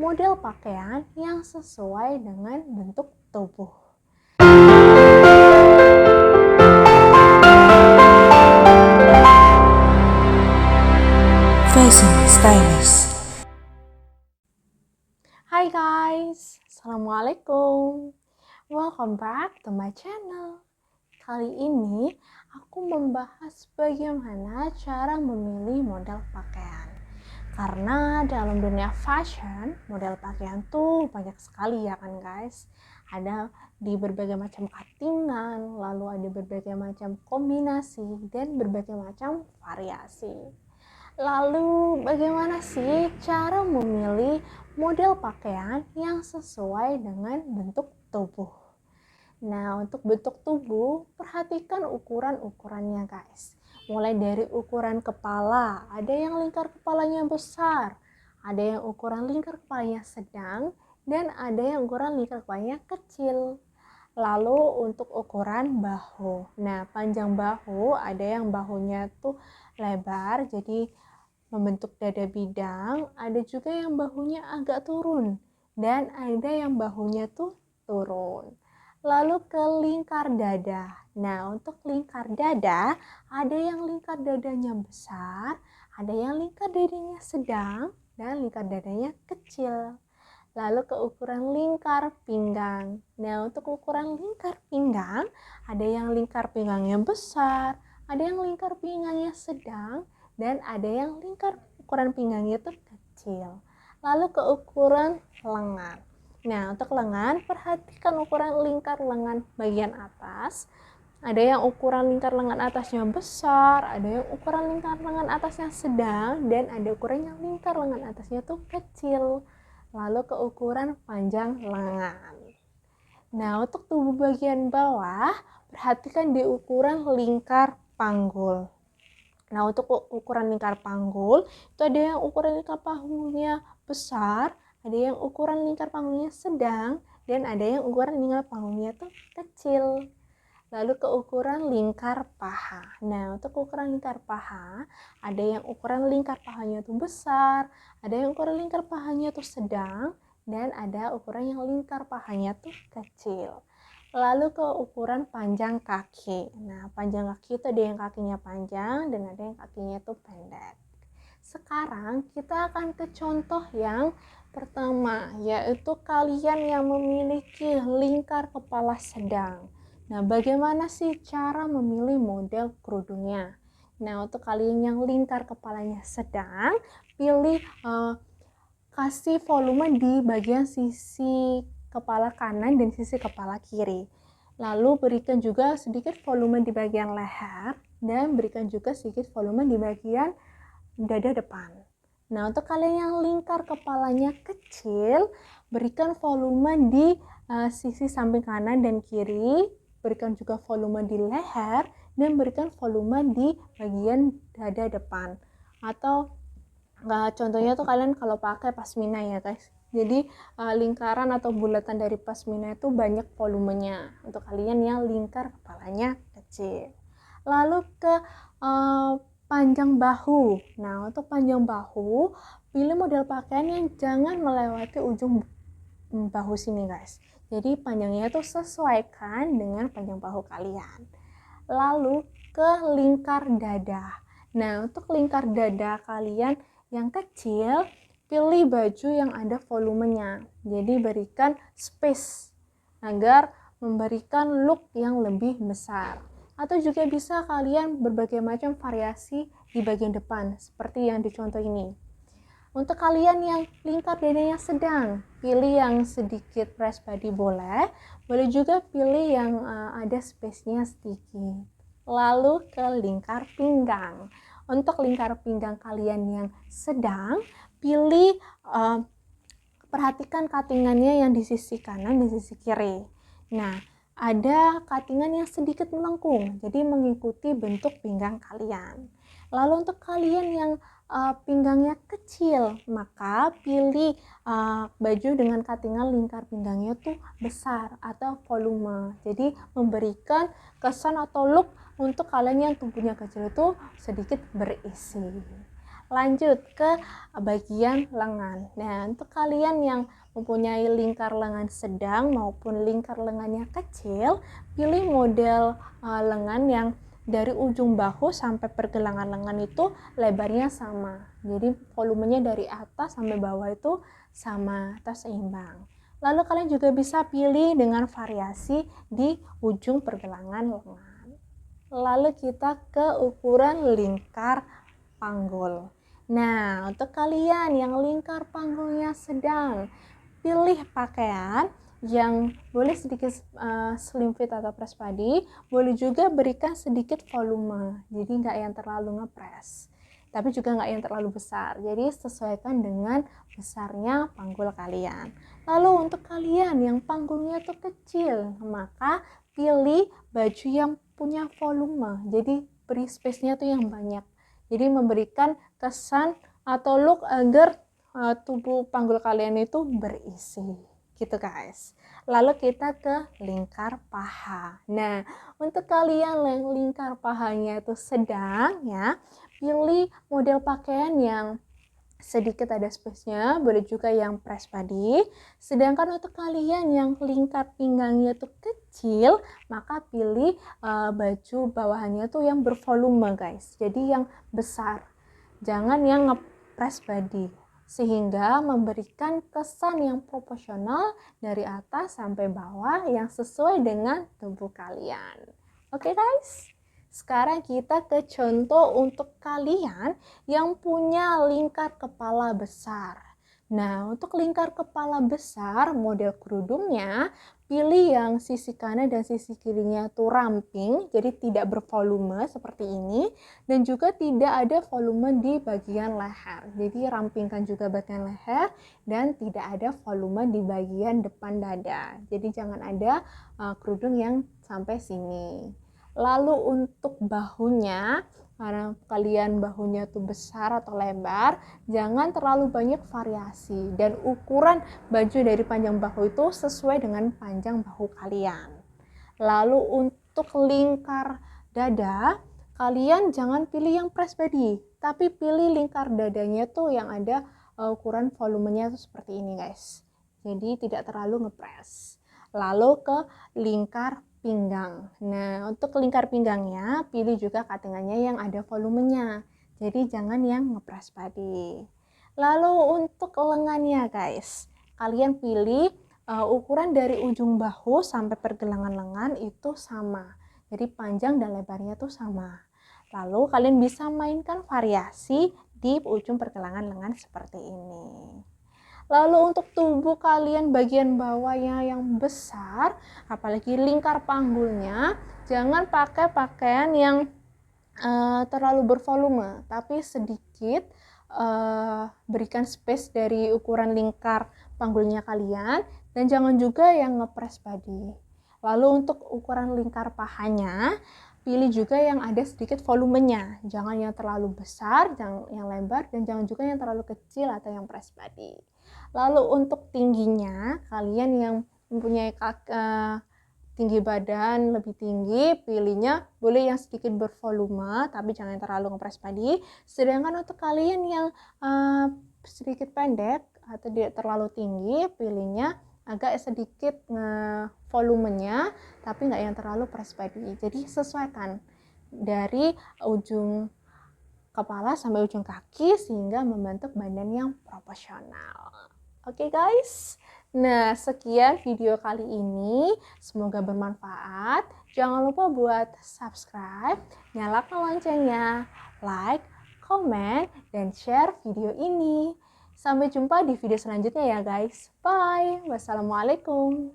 model pakaian yang sesuai dengan bentuk tubuh. Fashion Stylist. Hai guys, Assalamualaikum. Welcome back to my channel. Kali ini aku membahas bagaimana cara memilih model pakaian. Karena dalam dunia fashion, model pakaian tuh banyak sekali ya kan guys. Ada di berbagai macam cuttingan, lalu ada berbagai macam kombinasi, dan berbagai macam variasi. Lalu bagaimana sih cara memilih model pakaian yang sesuai dengan bentuk tubuh? Nah, untuk bentuk tubuh, perhatikan ukuran-ukurannya guys. Mulai dari ukuran kepala, ada yang lingkar kepalanya besar, ada yang ukuran lingkar kepalanya sedang, dan ada yang ukuran lingkar kepalanya kecil. Lalu untuk ukuran bahu, nah panjang bahu ada yang bahunya tuh lebar jadi membentuk dada bidang, ada juga yang bahunya agak turun, dan ada yang bahunya tuh turun. Lalu ke lingkar dada. Nah, untuk lingkar dada, ada yang lingkar dadanya besar, ada yang lingkar dadanya sedang, dan lingkar dadanya kecil. Lalu ke ukuran lingkar pinggang. Nah, untuk ukuran lingkar pinggang, ada yang lingkar pinggangnya besar, ada yang lingkar pinggangnya sedang, dan ada yang lingkar ukuran pinggangnya itu kecil. Lalu ke ukuran lengan. Nah, untuk lengan, perhatikan ukuran lingkar lengan bagian atas. Ada yang ukuran lingkar lengan atasnya besar, ada yang ukuran lingkar lengan atasnya sedang, dan ada ukuran yang lingkar lengan atasnya tuh kecil. Lalu ke ukuran panjang lengan. Nah, untuk tubuh bagian bawah, perhatikan di ukuran lingkar panggul. Nah, untuk ukuran lingkar panggul, itu ada yang ukuran lingkar panggulnya besar, ada yang ukuran lingkar panggulnya sedang, dan ada yang ukuran lingkar panggulnya tuh kecil. Lalu ke ukuran lingkar paha. Nah, untuk ukuran lingkar paha, ada yang ukuran lingkar pahanya tuh besar, ada yang ukuran lingkar pahanya tuh sedang, dan ada ukuran yang lingkar pahanya tuh kecil. Lalu ke ukuran panjang kaki. Nah, panjang kaki itu ada yang kakinya panjang dan ada yang kakinya itu pendek. Sekarang kita akan ke contoh yang pertama, yaitu kalian yang memiliki lingkar kepala sedang. Nah, bagaimana sih cara memilih model kerudungnya? Nah, untuk kalian yang lingkar kepalanya sedang, pilih kasih volume di bagian sisi kepala kanan dan sisi kepala kiri. Lalu berikan juga sedikit volume di bagian leher dan berikan juga sedikit volume di bagian dada depan. Nah, untuk kalian yang lingkar kepalanya kecil, berikan volume di sisi samping kanan dan kiri, berikan juga volume di leher, dan berikan volume di bagian dada depan. Atau contohnya tuh kalian kalau pakai pasmina ya guys, jadi lingkaran atau bulatan dari pasmina itu banyak volumenya untuk kalian yang lingkar kepalanya kecil. Lalu ke panjang bahu. Nah, untuk panjang bahu, pilih model pakaian yang jangan melewati ujung bahu sini guys, jadi panjangnya itu sesuaikan dengan panjang bahu kalian. Lalu ke lingkar dada. Nah, untuk lingkar dada kalian yang kecil, pilih baju yang ada volumenya. Jadi berikan space agar memberikan look yang lebih besar. Atau juga bisa kalian berbagai macam variasi di bagian depan, seperti yang di contoh ini. Untuk kalian yang lingkar dadanya sedang, pilih yang sedikit press body boleh juga pilih yang ada space-nya sedikit. Lalu ke lingkar pinggang. Untuk lingkar pinggang kalian yang sedang, pilih perhatikan cuttingannya yang di sisi kanan dan sisi kiri. Nah, ada cuttingan yang sedikit melengkung, jadi mengikuti bentuk pinggang kalian. Lalu untuk kalian yang pinggangnya kecil, maka pilih baju dengan cuttingan lingkar pinggangnya tuh besar atau volume. Jadi memberikan kesan atau look untuk kalian yang tubuhnya kecil itu sedikit berisi. Lanjut ke bagian lengan. Nah, untuk kalian yang mempunyai lingkar lengan sedang maupun lingkar lengannya kecil, pilih model lengan yang dari ujung bahu sampai pergelangan lengan itu lebarnya sama. Jadi volumenya dari atas sampai bawah itu sama atau seimbang. Lalu kalian juga bisa pilih dengan variasi di ujung pergelangan lengan. Lalu kita ke ukuran lingkar panggul. Nah, untuk kalian yang lingkar panggulnya sedang, pilih pakaian yang boleh sedikit slim fit atau press body, boleh juga berikan sedikit volume, jadi nggak yang terlalu ngepres, tapi juga nggak yang terlalu besar, jadi sesuaikan dengan besarnya panggul kalian. Lalu untuk kalian yang panggulnya tuh kecil, maka pilih baju yang punya volume, jadi beri space-nya tuh yang banyak, jadi memberikan kesan atau look agar tubuh panggul kalian itu berisi gitu guys. Lalu kita ke lingkar paha. Nah, untuk kalian yang lingkar pahanya itu sedang ya, pilih model pakaian yang sedikit ada space-nya, boleh juga yang press body. Sedangkan untuk kalian yang lingkar pinggangnya tuh kecil, maka pilih baju bawahannya tuh yang bervolume guys, jadi yang besar, jangan yang nge-press body, sehingga memberikan kesan yang proporsional dari atas sampai bawah yang sesuai dengan tubuh kalian. Oke guys, sekarang kita ke contoh untuk kalian yang punya lingkar kepala besar. Nah, untuk lingkar kepala besar, model kerudungnya, pilih yang sisi kanan dan sisi kirinya tuh ramping, jadi tidak bervolume seperti ini, dan juga tidak ada volume di bagian leher. Jadi rampingkan juga bagian leher dan tidak ada volume di bagian depan dada. Jadi jangan ada kerudung yang sampai sini. Lalu untuk bahunya, karena kalian bahunya tuh besar atau lebar, jangan terlalu banyak variasi, dan ukuran baju dari panjang bahu itu sesuai dengan panjang bahu kalian. Lalu untuk lingkar dada, kalian jangan pilih yang press body, tapi pilih lingkar dadanya tuh yang ada ukuran volumenya tuh seperti ini guys, jadi tidak terlalu ngepres. Lalu ke lingkar pinggang. Nah, untuk lingkar pinggangnya, pilih juga cuttingannya yang ada volumenya. Jadi jangan yang ngepres body. Lalu untuk lengannya guys, kalian pilih ukuran dari ujung bahu sampai pergelangan lengan itu sama. Jadi panjang dan lebarnya tuh sama. Lalu kalian bisa mainkan variasi di ujung pergelangan lengan seperti ini. Lalu untuk tubuh kalian bagian bawahnya yang besar, apalagi lingkar panggulnya, jangan pakai pakaian yang terlalu bervolume, tapi sedikit berikan space dari ukuran lingkar panggulnya kalian, dan jangan juga yang ngepres body. Lalu untuk ukuran lingkar pahanya, pilih juga yang ada sedikit volumenya, jangan yang terlalu besar, jangan yang lebar, dan jangan juga yang terlalu kecil atau yang press body. Lalu untuk tingginya, kalian yang mempunyai tinggi badan lebih tinggi, pilihnya boleh yang sedikit bervolume, tapi jangan terlalu ngepres body. Sedangkan untuk kalian yang sedikit pendek atau tidak terlalu tinggi, pilihnya agak sedikit volumenya, tapi nggak yang terlalu press body. Jadi sesuaikan dari ujung kepala sampai ujung kaki sehingga membentuk badan yang proporsional. Oke guys, nah sekian video kali ini, semoga bermanfaat. Jangan lupa buat subscribe, nyalakan loncengnya, like, komen, dan share video ini. Sampai jumpa di video selanjutnya ya guys. Bye. Wassalamualaikum.